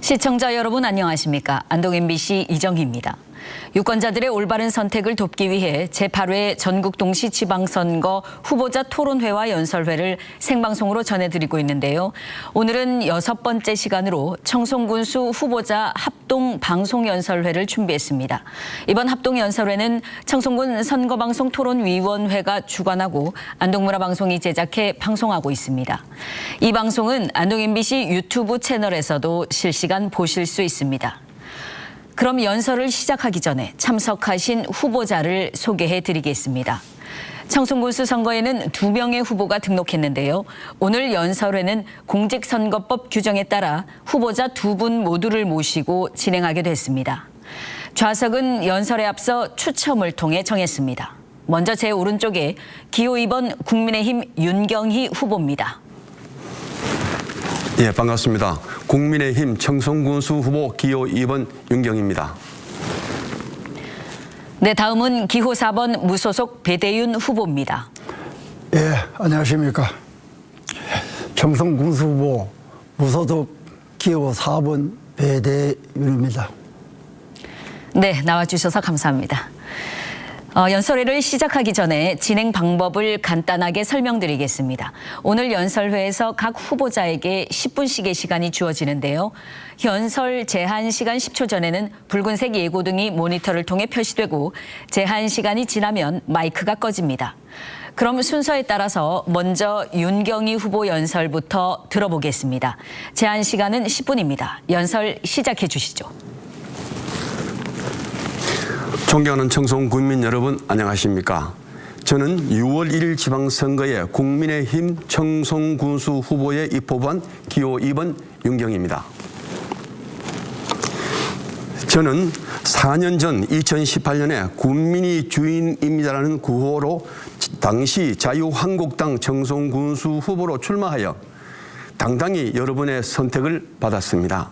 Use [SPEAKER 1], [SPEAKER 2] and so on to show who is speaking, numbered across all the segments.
[SPEAKER 1] 시청자 여러분 안녕하십니까? 안동 MBC 이정희입니다. 유권자들의 올바른 선택을 돕기 위해 제8회 전국동시 지방선거 후보자 토론회와 연설회를 생방송으로 전해드리고 있는데요. 오늘은 6번째 시간으로 청송군수 후보자 합동 방송 연설회를 준비했습니다. 이번 합동 연설회는 청송군 선거방송 토론위원회가 주관하고 안동문화방송이 제작해 방송하고 있습니다. 이 방송은 안동 MBC 유튜브 채널에서도 실시간 보실 수 있습니다. 그럼 연설을 시작하기 전에 참석하신 후보자를 소개해 드리겠습니다. 청송군수 선거에는 2명의 후보가 등록했는데요. 오늘 연설회는 공직선거법 규정에 따라 후보자 2분 모두를 모시고 진행하게 됐습니다. 좌석은 연설에 앞서 추첨을 통해 정했습니다. 먼저 제 오른쪽에 기호 2번 국민의힘 윤경희 후보입니다.
[SPEAKER 2] 예, 반갑습니다. 국민의힘 청송군수 후보 기호 2번 윤경희입니다.
[SPEAKER 1] 네, 다음은 기호 4번 무소속 배대윤 후보입니다.
[SPEAKER 3] 예, 안녕하십니까. 청송군수 후보 무소속 기호 4번 배대윤입니다.
[SPEAKER 1] 네, 나와주셔서 감사합니다. 연설회를 시작하기 전에 진행 방법을 간단하게 설명드리겠습니다. 오늘 연설회에서 각 후보자에게 10분씩의 시간이 주어지는데요. 연설 제한 시간 10초 전에는 붉은색 예고등이 모니터를 통해 표시되고 제한 시간이 지나면 마이크가 꺼집니다. 그럼 순서에 따라서 먼저 윤경희 후보 연설부터 들어보겠습니다. 제한 시간은 10분입니다. 연설 시작해 주시죠.
[SPEAKER 2] 존경하는 청송 군민 여러분 안녕하십니까? 저는 6월 1일 지방선거에 국민의힘 청송군수 후보에 입후보한 기호 2번 윤경희입니다. 저는 4년 전 2018년에 군민이 주인입니다라는 구호로 당시 자유한국당 청송군수 후보로 출마하여 당당히 여러분의 선택을 받았습니다.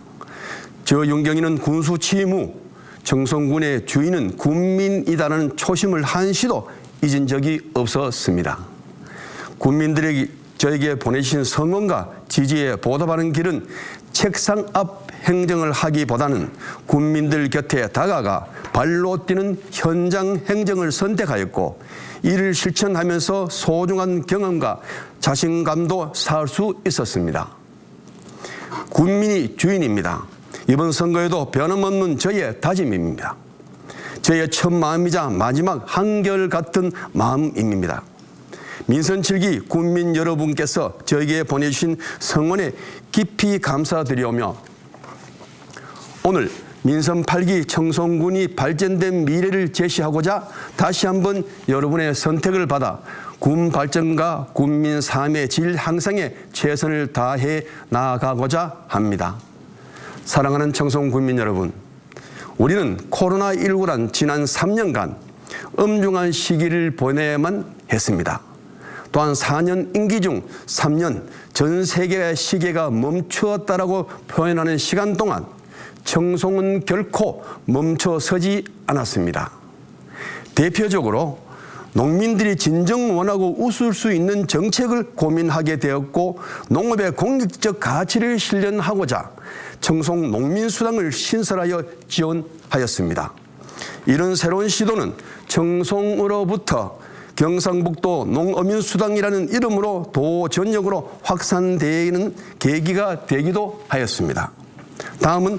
[SPEAKER 2] 저 윤경희는 군수 취임 후 청송군의 주인은 군민이다라는 초심을 한시도 잊은 적이 없었습니다. 군민들에게 저에게 보내주신 성원과 지지에 보답하는 길은 책상 앞 행정을 하기보다는 군민들 곁에 다가가 발로 뛰는 현장 행정을 선택하였고 이를 실천하면서 소중한 경험과 자신감도 쌓을 수 있었습니다. 군민이 주인입니다. 이번 선거에도 변함없는 저의 다짐입니다. 저의 첫 마음이자 마지막 한결같은 마음입니다. 민선 7기 군민 여러분께서 저에게 보내주신 성원에 깊이 감사드리오며 오늘 민선 8기 청송군이 발전된 미래를 제시하고자 다시 한번 여러분의 선택을 받아 군 발전과 군민 삶의 질 향상에 최선을 다해 나아가고자 합니다. 사랑하는 청송 군민 여러분, 우리는 코로나19란 지난 3년간 엄중한 시기를 보내야만 했습니다. 또한 4년 임기 중 3년 전 세계의 시계가 멈추었다라고 표현하는 시간 동안 청송은 결코 멈춰서지 않았습니다. 대표적으로 농민들이 진정 원하고 웃을 수 있는 정책을 고민하게 되었고 농업의 공익적 가치를 실현하고자 청송 농민수당을 신설하여 지원하였습니다. 이런 새로운 시도는 청송으로부터 경상북도 농어민수당이라는 이름으로 도전역으로 확산되는 계기가 되기도 하였습니다. 다음은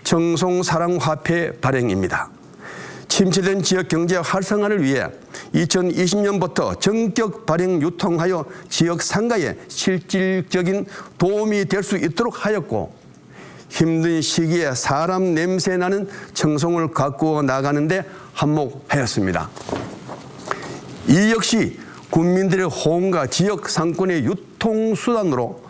[SPEAKER 2] 청송사랑화폐 발행입니다. 침체된 지역 경제 활성화를 위해 2020년부터 전격 발행 유통하여 지역 상가에 실질적인 도움이 될 수 있도록 하였고 힘든 시기에 사람 냄새 나는 청송을 가꾸어 나가는데 한몫하였습니다. 이 역시 국민들의 호응과 지역 상권의 유통수단으로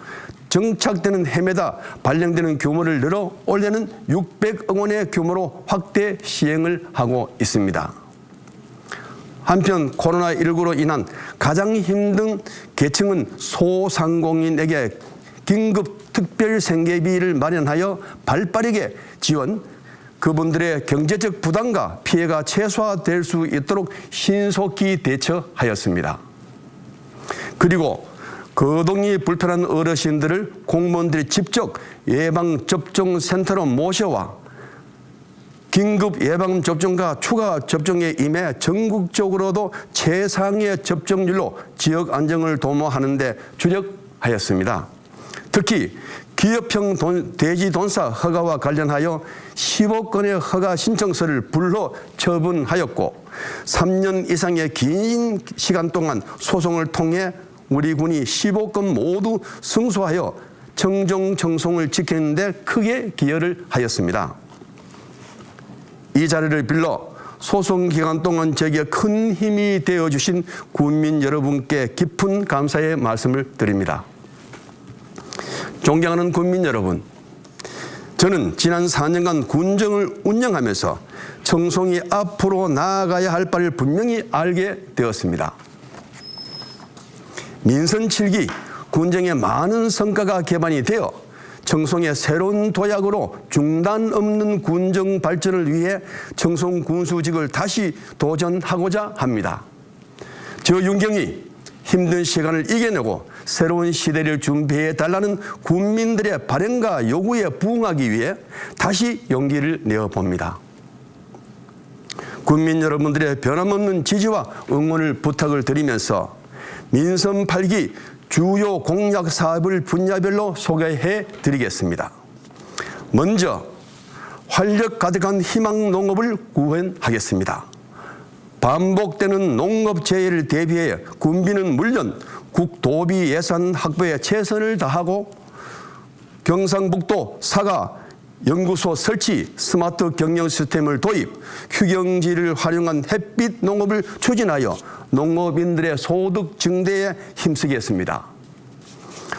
[SPEAKER 2] 정착되는 해마다 발행되는 규모를 늘어 올해는 600억 원의 규모로 확대 시행을 하고 있습니다. 한편 코로나19로 인한 가장 힘든 계층은 소상공인에게 긴급 특별 생계비를 마련하여 발빠르게 지원, 그분들의 경제적 부담과 피해가 최소화될 수 있도록 신속히 대처하였습니다. 그리고 거동이 불편한 어르신들을 공무원들이 직접 예방접종센터로 모셔와 긴급 예방접종과 추가 접종에 임해 전국적으로도 최상의 접종률로 지역 안정을 도모하는 데 주력하였습니다. 특히 기업형 돼지돈사 허가와 관련하여 10억 건의 허가 신청서를 불러 처분하였고 3년 이상의 긴 시간 동안 소송을 통해 우리 군이 15건 모두 승소하여 청정청송을 지키는 데 크게 기여를 하였습니다. 이 자리를 빌러 소송 기간 동안 제게 큰 힘이 되어주신 군민 여러분께 깊은 감사의 말씀을 드립니다. 존경하는 군민 여러분, 저는 지난 4년간 군정을 운영하면서 청송이 앞으로 나아가야 할 바를 분명히 알게 되었습니다. 민선 7기 군정에 많은 성과가 개반이 되어 청송의 새로운 도약으로 중단 없는 군정 발전을 위해 청송 군수직을 다시 도전하고자 합니다. 저 윤경이 힘든 시간을 이겨내고 새로운 시대를 준비해 달라는 군민들의 바람과 요구에 부응하기 위해 다시 용기를 내어봅니다. 군민 여러분들의 변함없는 지지와 응원을 부탁을 드리면서 민선 8기 주요 공약 사업을 분야별로 소개해 드리겠습니다. 먼저 활력 가득한 희망 농업을 구현하겠습니다. 반복되는 농업재해를 대비해 군비는 물론 국도비 예산 확보에 최선을 다하고 경상북도 사과 연구소 설치, 스마트 경영 시스템을 도입, 휴경지를 활용한 햇빛 농업을 추진하여 농업인들의 소득 증대에 힘쓰겠습니다.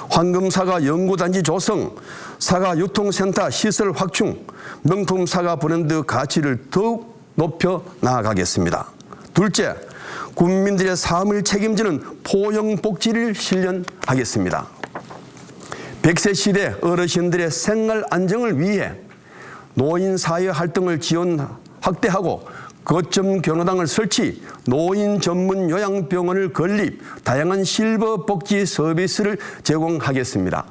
[SPEAKER 2] 황금사과 연구단지 조성, 사과 유통센터 시설 확충, 명품 사과 브랜드 가치를 더욱 높여 나아가겠습니다. 둘째, 국민들의 삶을 책임지는 포용복지를 실현하겠습니다. 100세 시대 어르신들의 생활 안정을 위해 노인사회 활동을 지원 확대하고 거점 경로당을 설치, 노인 전문 요양병원을 건립, 다양한 실버 복지 서비스를 제공하겠습니다.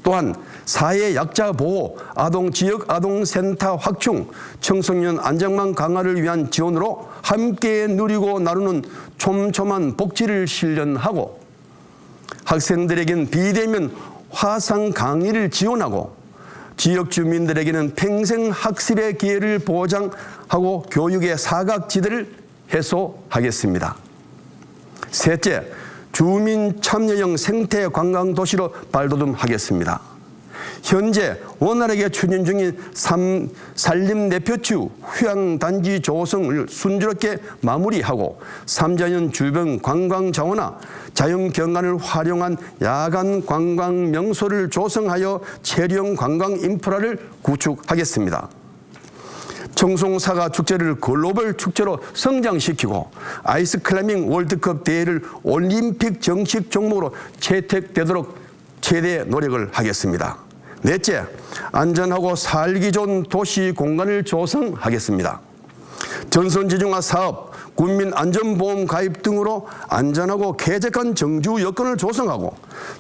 [SPEAKER 2] 또한 사회 약자 보호, 아동 지역 아동센터 확충, 청소년 안정망 강화를 위한 지원으로 함께 누리고 나누는 촘촘한 복지를 실현하고 학생들에겐 비대면 화상 강의를 지원하고 지역 주민들에게는 평생 학습의 기회를 보장하고 교육의 사각지대를 해소하겠습니다. 셋째, 주민 참여형 생태 관광 도시로 발돋움하겠습니다. 현재 원활하게 추진 중인 산림내표추 휴양단지 조성을 순조롭게 마무리하고 3자연 주변 관광 자원화, 자연경관을 활용한 야간 관광 명소를 조성하여 체류형 관광 인프라를 구축하겠습니다. 청송사과 축제를 글로벌 축제로 성장시키고 아이스클라이밍 월드컵 대회를 올림픽 정식 종목으로 채택되도록 최대 노력을 하겠습니다. 넷째, 안전하고 살기 좋은 도시 공간을 조성하겠습니다. 전선지중화 사업, 국민안전보험 가입 등으로 안전하고 쾌적한 정주 여건을 조성하고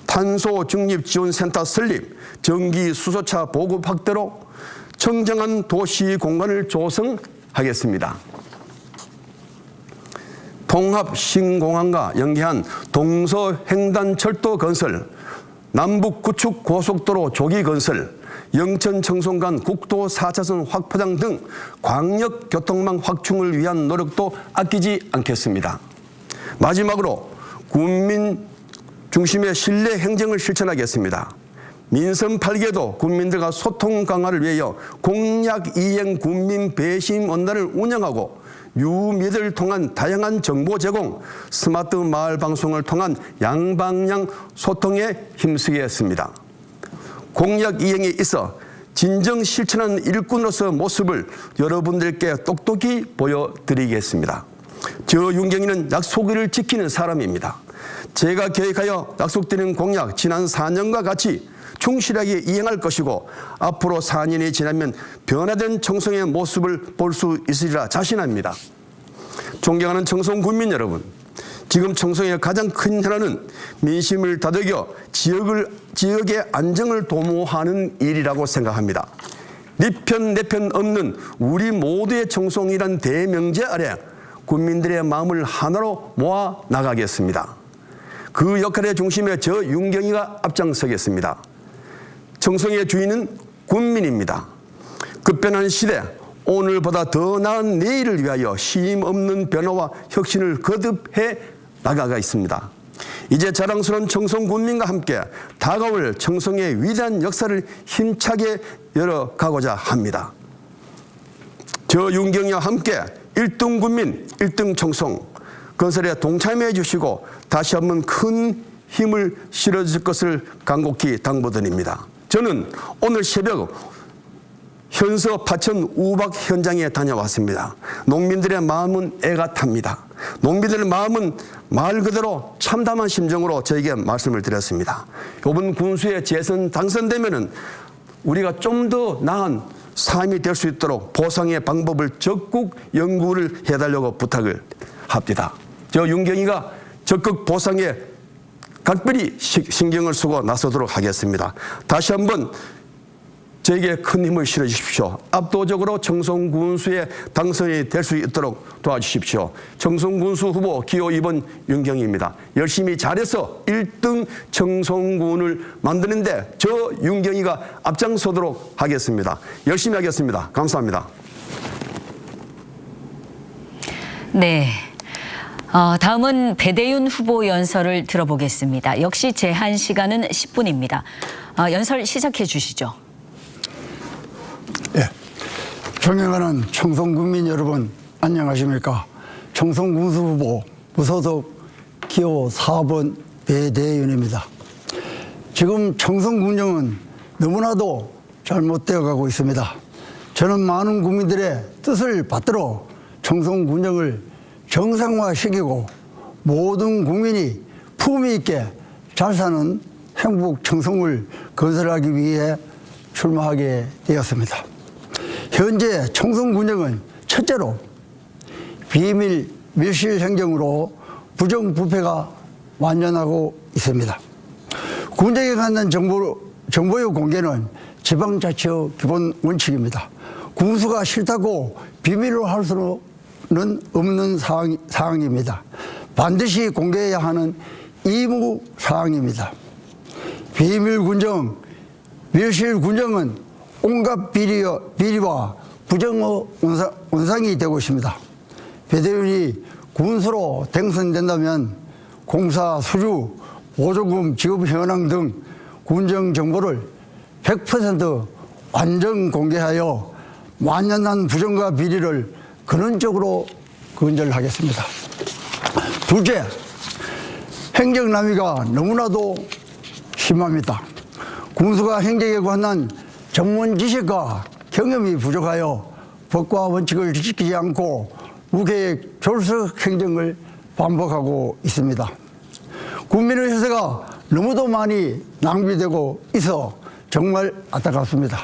[SPEAKER 2] 탄소 중립 지원센터 설립, 전기 수소차 보급 확대로 청정한 도시 공간을 조성하겠습니다. 통합 신공항과 연계한 동서횡단철도 건설, 남북 구축 고속도로 조기 건설, 영천 청송 간 국도 4차선 확포장 등 광역 교통망 확충을 위한 노력도 아끼지 않겠습니다. 마지막으로 국민 중심의 신뢰 행정을 실천하겠습니다. 민선 8개도 국민들과 소통 강화를 위하여 공약 이행 국민 배심 원단을 운영하고 유미들을 통한 다양한 정보 제공, 스마트 마을 방송을 통한 양방향 소통에 힘쓰겠습니다. 공약 이행에 있어 진정 실천하는 일꾼으로서 모습을 여러분들께 똑똑히 보여드리겠습니다. 저 윤경이는 약속을 지키는 사람입니다. 제가 계획하여 약속드린 공약 지난 4년과 같이 충실하게 이행할 것이고 앞으로 4년이 지나면 변화된 청송의 모습을 볼 수 있으리라 자신합니다. 존경하는 청송 군민 여러분, 지금 청송의 가장 큰 현안은 민심을 다독여 지역의 안정을 도모하는 일이라고 생각합니다. 네 편 내 편 없는 우리 모두의 청송이란 대명제 아래 국민들의 마음을 하나로 모아 나가겠습니다. 그 역할의 중심에 저 윤경이가 앞장서겠습니다. 청송의 주인은 국민입니다. 급변한 시대, 오늘보다 더 나은 내일을 위하여 쉼 없는 변화와 혁신을 거듭해 나가가 있습니다. 이제 자랑스러운 청송 군민과 함께 다가올 청송의 위대한 역사를 힘차게 열어가고자 합니다. 저 윤경이와 함께 1등 국민, 1등 청송 건설에 동참해 주시고 다시 한번 큰 힘을 실어줄 것을 간곡히 당부드립니다. 저는 오늘 새벽 현서 파천 우박 현장에 다녀왔습니다. 농민들의 마음은 애가 탑니다. 농민들의 마음은 말 그대로 참담한 심정으로 저에게 말씀을 드렸습니다. 이번 군수에 재선 당선되면은 우리가 좀 더 나은 삶이 될 수 있도록 보상의 방법을 적극 연구를 해달라고 부탁을 합니다. 저 윤경이가 적극 보상에 각별히 신경을 쓰고 나서도록 하겠습니다. 다시 한번 저에게 큰 힘을 실어주십시오. 압도적으로 청송군수에 당선이 될 수 있도록 도와주십시오. 청송군수 후보 기호 2번 윤경희입니다. 열심히 잘해서 1등 청송군을 만드는데 저 윤경희가 앞장서도록 하겠습니다. 열심히 하겠습니다. 감사합니다.
[SPEAKER 1] 네. 다음은 배대윤 후보 연설을 들어보겠습니다. 역시 제한 시간은 10분입니다. 연설 시작해 주시죠.
[SPEAKER 3] 예. 존경하는 청송군민 여러분, 안녕하십니까. 청송군수 후보 무소속 기호 4번 배대윤입니다. 지금 청송군정은 너무나도 잘못되어 가고 있습니다. 저는 많은 국민들의 뜻을 받들어 청송군정을 정상화시키고 모든 국민이 품위 있게 잘 사는 행복 청송을 건설하기 위해 출마하게 되었습니다. 현재 청송군정은 첫째로 비밀 밀실 행정으로 부정부패가 완전하고 있습니다. 군정에 관한 정보의 공개는 지방자치의 기본 원칙입니다. 군수가 싫다고 비밀로 할 수는 없는 사항입니다. 반드시 공개해야 하는 의무 사항입니다. 비밀군정, 밀실군정은 온갖 비리와 부정의 원상이 되고 있습니다. 배대윤이 군수로 당선된다면 공사 수주, 보조금 지급 현황 등 군정 정보를 100% 완전 공개하여 만연한 부정과 비리를 근원적으로 근절하겠습니다. 둘째, 행정남위가 너무나도 심합니다. 군수가 행정에 관한 전문 지식과 경험이 부족하여 법과 원칙을 지키지 않고 무계획 졸속 행정을 반복하고 있습니다. 국민의 혈세가 너무도 많이 낭비되고 있어 정말 안타깝습니다.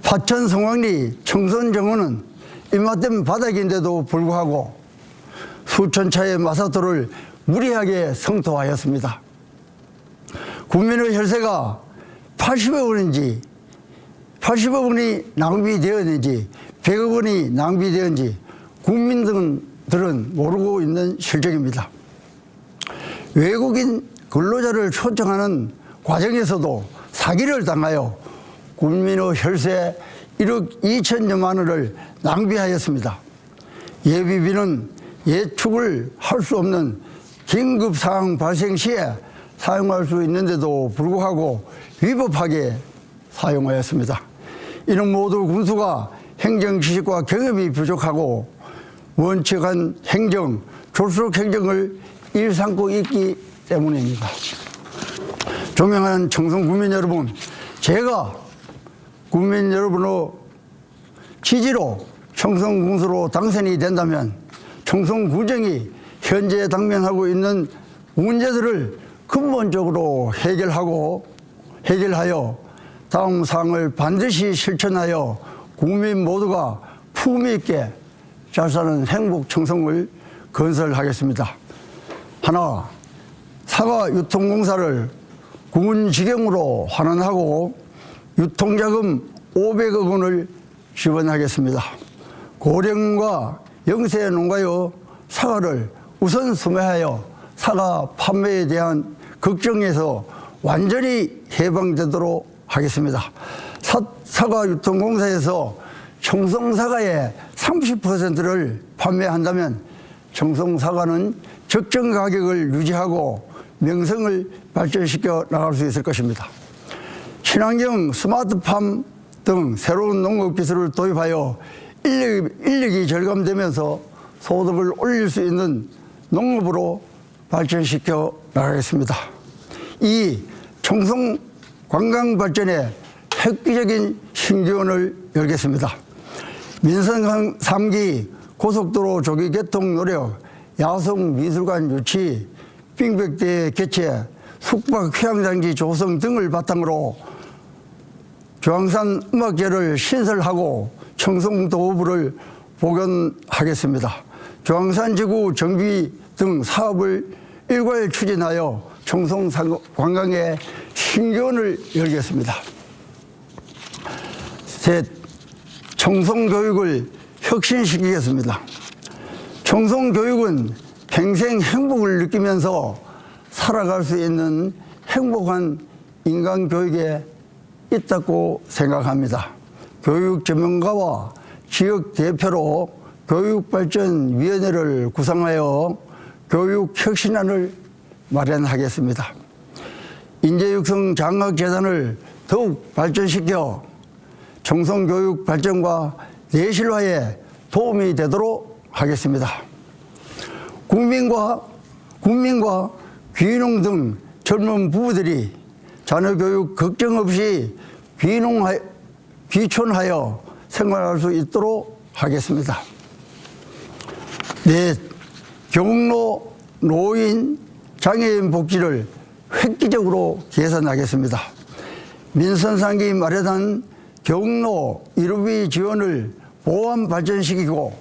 [SPEAKER 3] 파천 성황리 청선 정원은 입맛된 바닥인데도 불구하고 수천 차의 마사토를 무리하게 성토하였습니다. 국민의 혈세가 80억 원이 낭비되었는지 100억 원이 낭비되었는지 국민들은 모르고 있는 실정입니다. 외국인 근로자를 초청하는 과정에서도 사기를 당하여 국민의 혈세 1억 2천여만 원을 낭비하였습니다. 예비비는 예측을 할 수 없는 긴급 상황 발생 시에 사용할 수 있는데도 불구하고 위법하게 사용하였습니다. 이는 모두 군수가 행정 지식과 경험이 부족하고 원칙한 행정, 졸속 행정을 일삼고 있기 때문입니다. 존경하는 청송 국민 여러분, 제가 국민 여러분의 지지로 청송군수로 당선이 된다면 청송군정이 현재 당면하고 있는 문제들을 근본적으로 해결하여 다음 사항을 반드시 실천하여 국민 모두가 품위 있게 잘 사는 행복 청송을 건설하겠습니다. 하나, 사과 유통공사를 군직영으로 환원하고 유통자금 500억 원을 지원하겠습니다. 고령과 영세 농가의 사과를 우선 수매하여 사과 판매에 대한 걱정에서 완전히 해방되도록 하겠습니다. 사과 유통공사에서 청송사과의 30%를 판매한다면 청송사과는 적정 가격을 유지하고 명성을 발전시켜 나갈 수 있을 것입니다. 친환경 스마트팜 등 새로운 농업 기술을 도입하여 인력이 절감되면서 소득을 올릴 수 있는 농업으로 발전시켜 나가겠습니다. 이 청송 관광 발전에 획기적인 신기원을 열겠습니다. 민선 3기 고속도로 조기 개통 노력, 야성 미술관 유치, 빙백대 개최, 숙박 휴양장지 조성 등을 바탕으로 중앙산 음악제를 신설하고 청송도읍을 복원하겠습니다. 중앙산지구 정비 등 사업을 일괄 추진하여 청송 관광의 신기원을 열겠습니다. 셋, 청송교육을 혁신시키겠습니다. 청송교육은 평생 행복을 느끼면서 살아갈 수 있는 행복한 인간교육에 있다고 생각합니다. 교육 전문가와 지역 대표로 교육발전위원회를 구성하여 교육혁신안을 마련하겠습니다. 인재육성 장학재단을 더욱 발전시켜 청송교육 발전과 내실화에 도움이 되도록 하겠습니다. 국민과 귀농 등 젊은 부부들이 자녀교육 걱정 없이 귀촌하여 생활할 수 있도록 하겠습니다. 넷, 경로, 노인, 장애인 복지를 획기적으로 개선하겠습니다. 민선 3기 마련한 경로 이루비 지원을 보완 발전시키고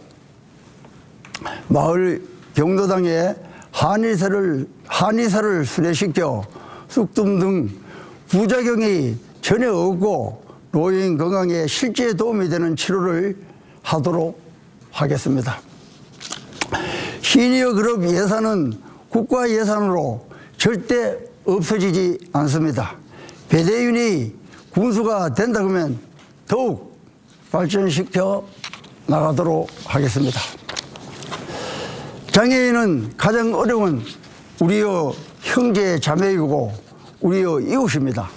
[SPEAKER 3] 마을 경로당에 한의사를 수레시켜 쑥뜸 등 부작용이 전혀 없고 노인 건강에 실제 도움이 되는 치료를 하도록 하겠습니다. 시니어 그룹 예산은 국가 예산으로 절대 없어지지 않습니다. 배대윤이 군수가 된다 그러면 더욱 발전시켜 나가도록 하겠습니다. 장애인은 가장 어려운 우리의 형제 자매이고 우리의 이웃입니다.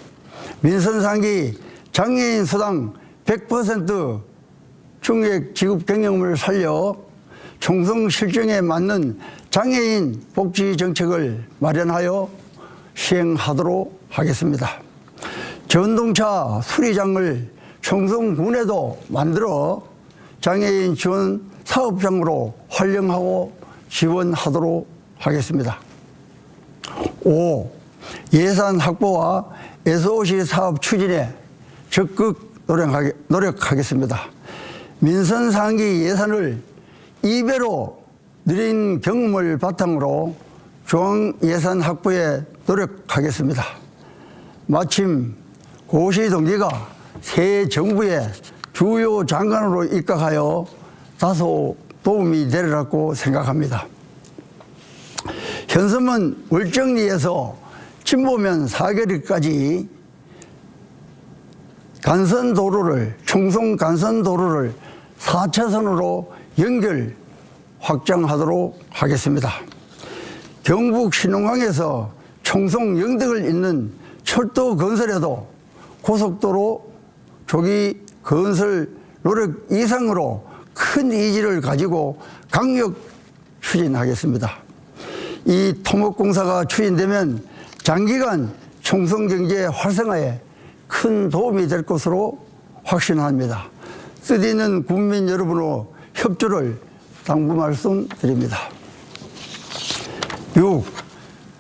[SPEAKER 3] 민선 3기 장애인 수당 100% 중액 지급 경험을 살려 청송 실정에 맞는 장애인 복지 정책을 마련하여 시행하도록 하겠습니다. 전동차 수리장을 청송군에도 만들어 장애인 지원 사업장으로 활용하고 지원하도록 하겠습니다. 5. 예산 확보와 SOC 사업 추진에 적극 노력하겠습니다. 민선 상기 예산을 2배로 늘린 경험을 바탕으로 중앙 예산 확보에 노력하겠습니다. 마침 고시 동기가 새 정부의 주요 장관으로 입각하여 다소 도움이 되리라고 생각합니다. 현섬은 월정리에서 진보면 사거리까지 청송 간선도로를 4차선으로 연결 확장하도록 하겠습니다. 경북 신흥항에서 청송 영덕을 잇는 철도 건설에도 고속도로 조기 건설 노력 이상으로 큰 의지를 가지고 강력 추진하겠습니다. 이 토목공사가 추진되면 장기간 청송경제 활성화에 큰 도움이 될 것으로 확신합니다. 뜻있는 국민 여러분의 협조를 당부 말씀드립니다. 6.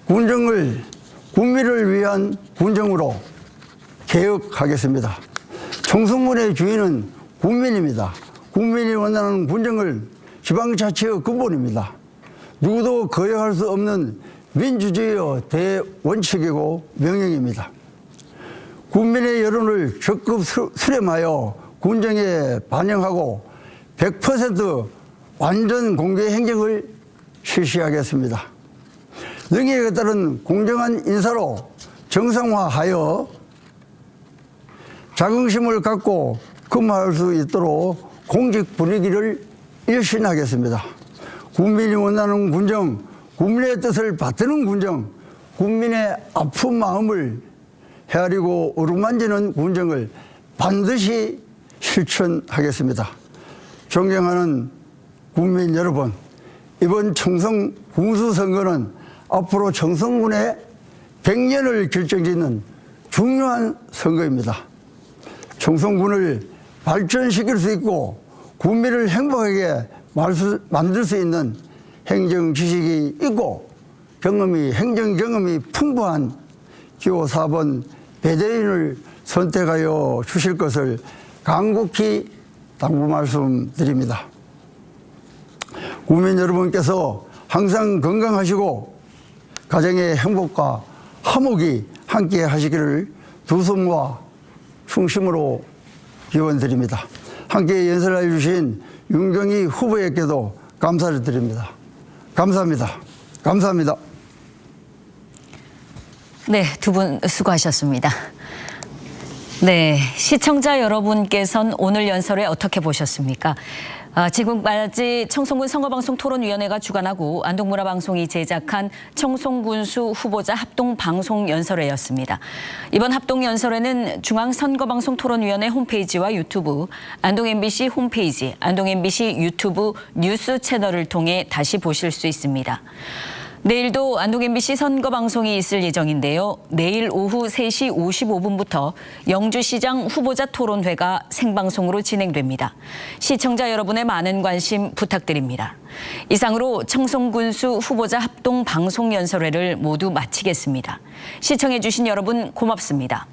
[SPEAKER 3] 군정을 국민을 위한 군정으로 개혁하겠습니다. 청송군의 주인은 국민입니다. 국민이 원하는 군정을 지방자치의 근본입니다. 누구도 거역할 수 없는 민주주의의 대원칙이고 명령입니다. 국민의 여론을 적극 수렴하여 군정에 반영하고 100% 완전 공개 행정을 실시하겠습니다. 능력에 따른 공정한 인사로 정상화하여 자긍심을 갖고 근무할 수 있도록 공직 분위기를 일신하겠습니다. 국민이 원하는 군정, 국민의 뜻을 받드는 군정, 국민의 아픈 마음을 헤아리고 어루만지는 군정을 반드시 실천하겠습니다. 존경하는 국민 여러분, 이번 청송 군수선거는 앞으로 청송군의 100년을 결정짓는 중요한 선거입니다. 청송군을 발전시킬 수 있고 국민을 행복하게 만들 수 있는 행정 지식이 있고 행정 경험이 풍부한 기호 4번 배대인을 선택하여 주실 것을 간곡히 당부 말씀드립니다. 국민 여러분께서 항상 건강하시고 가정의 행복과 화목이 함께 하시기를 두 손과 충심으로 기원드립니다. 함께 연설해 주신 윤경희 후보에게도 감사를 드립니다. 감사합니다. 감사합니다.
[SPEAKER 1] 네, 두 분 수고하셨습니다. 네, 시청자 여러분께서는 오늘 연설회 어떻게 보셨습니까? 지금까지 청송군 선거방송 토론위원회가 주관하고 안동문화방송이 제작한 청송군수 후보자 합동방송 연설회였습니다. 이번 합동연설회는 중앙선거방송 토론위원회 홈페이지와 유튜브, 안동 MBC 홈페이지, 안동 MBC 유튜브 뉴스 채널을 통해 다시 보실 수 있습니다. 내일도 안동 MBC 선거방송이 있을 예정인데요. 내일 오후 3시 55분부터 영주시장 후보자 토론회가 생방송으로 진행됩니다. 시청자 여러분의 많은 관심 부탁드립니다. 이상으로 청송군수 후보자 합동 방송 연설회를 모두 마치겠습니다. 시청해 주신 여러분 고맙습니다.